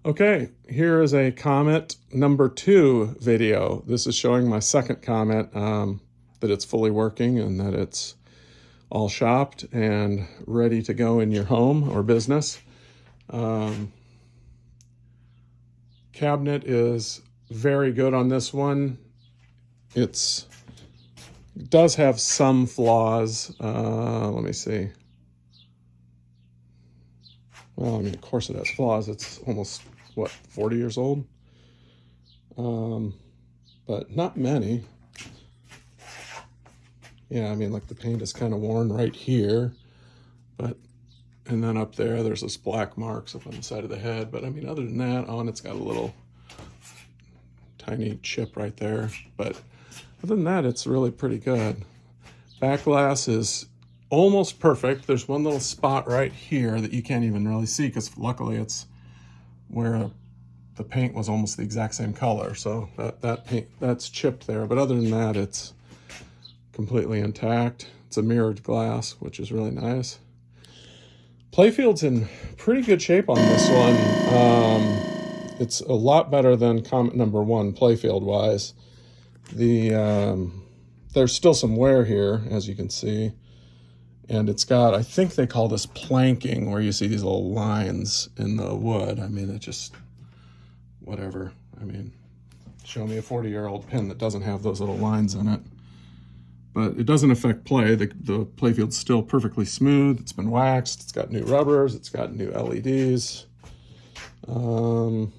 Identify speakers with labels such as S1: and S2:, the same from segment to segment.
S1: Okay, here is a Comet number 2 video. This is showing my second Comet, that it's fully working and that it's all shopped and ready to go in your home or business. Cabinet is very good on this one. It does have some flaws. Let me see. Well, I mean, of course it has flaws. It's almost, what, 40 years old? But not many. Yeah, I mean, like the paint is kind of worn right here. And then up there, there's this black marks up on the side of the head. But I mean, other than that, and it's got a little tiny chip right there. But other than that, it's really pretty good. Back glass is almost perfect. There's one little spot right here that you can't even really see because luckily it's where the paint was almost the exact same color. So that paint, that's chipped there. But other than that, it's completely intact. It's a mirrored glass, which is really nice. Playfield's in pretty good shape on this one. It's a lot better than Comet number 1 Playfield wise. There's still some wear here, as you can see. And it's got, I think they call this planking, where you see these little lines in the wood. I mean, it just, whatever. I mean, show me a 40-year-old pin that doesn't have those little lines in it. But it doesn't affect play. The Playfield's still perfectly smooth. It's been waxed. It's got new rubbers. It's got new LEDs. Oh,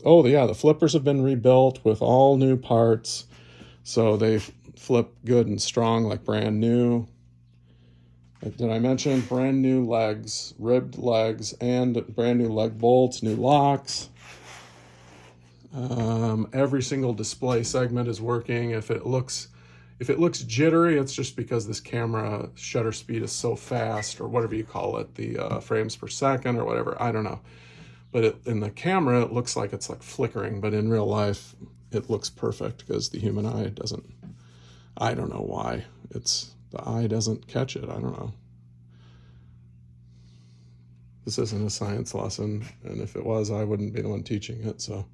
S1: yeah, the flippers have been rebuilt with all new parts. So they flip good and strong, like brand new. Like, did I mention brand new legs, ribbed legs, and brand new leg bolts, new locks. Every single display segment is working. If it looks jittery, it's just because this camera shutter speed is so fast, or whatever you call it, the frames per second or whatever, I don't know. But in the camera, it looks like it's like flickering, but in real life, it looks perfect because the human eye doesn't, I don't know why. The eye doesn't catch it, I don't know. This isn't a science lesson, and if it was, I wouldn't be the one teaching it, so.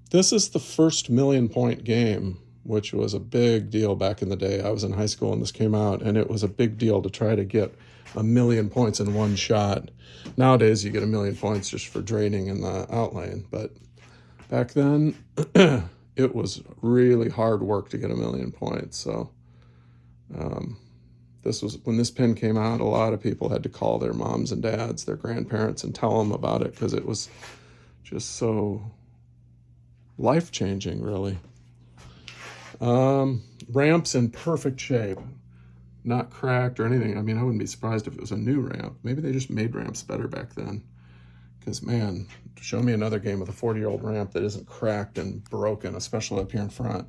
S1: This is the first 1,000,000-point game, which was a big deal back in the day. I was in high school when this came out, and it was a big deal to try to get 1,000,000 points in one shot. Nowadays, you get 1,000,000 points just for draining in the outlane, but back then, it was really hard work to get 1,000,000 points. So when this pin came out, a lot of people had to call their moms and dads, their grandparents, and tell them about it because it was just so life-changing, really. Ramp's in perfect shape, not cracked or anything. I mean, I wouldn't be surprised if it was a new ramp. Maybe they just made ramps better back then. Because, man, show me another game with a 40-year-old ramp that isn't cracked and broken, especially up here in front.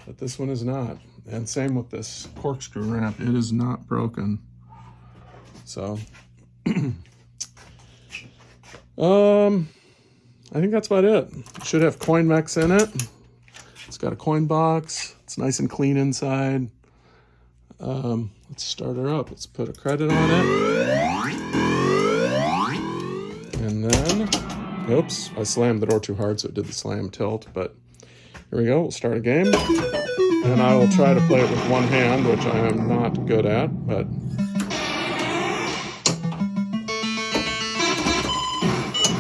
S1: But this one is not. And same with this corkscrew ramp. It is not broken. So, I think that's about it. It should have Coinmax in it. It's got a coin box. It's nice and clean inside. Let's start her up. Let's put a credit on it. And then, oops, I slammed the door too hard, so it did the slam tilt. But here we go. We'll start a game. And I will try to play it with one hand, which I am not good at, but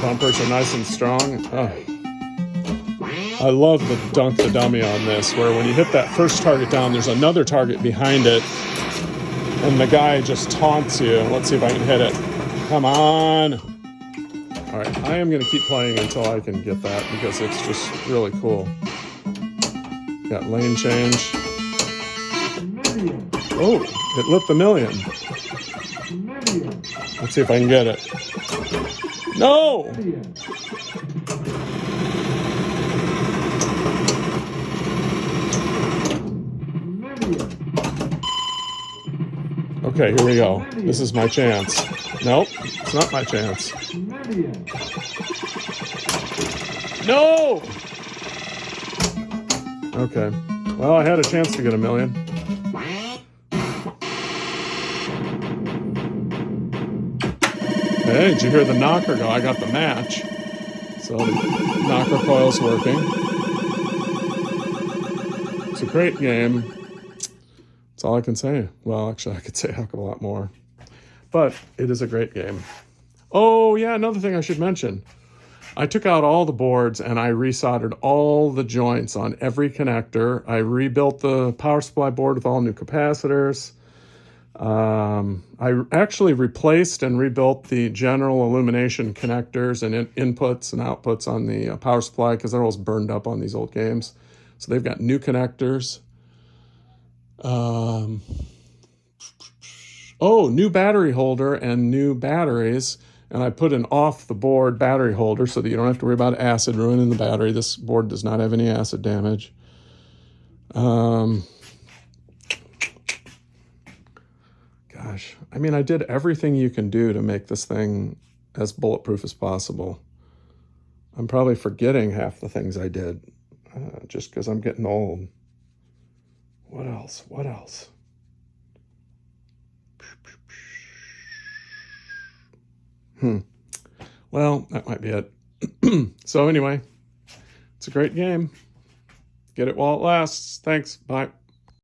S1: bumpers are nice and strong. Oh. I love the dunk the dummy on this, where when you hit that first target down, there's another target behind it, and the guy just taunts you. Let's see if I can hit it. Come on. All right, I am going to keep playing until I can get that, because it's just really cool. Got lane change. Oh, it lit the million. Let's see if I can get it. No! Okay, here we go. This is my chance. Nope, it's not my chance. No! Okay. Well, I had a chance to get 1,000,000. Hey, did you hear the knocker go? I got the match. So the knocker coil's working. It's a great game. That's all I can say. Well, actually, I could say a heck of a lot more. But it is a great game. Oh, yeah, another thing I should mention. I took out all the boards and I resoldered all the joints on every connector. I rebuilt the power supply board with all new capacitors. I actually replaced and rebuilt the general illumination connectors and inputs and outputs on the power supply because they're always burned up on these old games. So they've got new connectors. New battery holder and new batteries. And I put an off-the-board battery holder so that you don't have to worry about acid ruining the battery. This board does not have any acid damage. Gosh, I mean, I did everything you can do to make this thing as bulletproof as possible. I'm probably forgetting half the things I did just because I'm getting old. What else? What else? Well, that might be it. So anyway, it's a great game. Get it while it lasts. Thanks. Bye.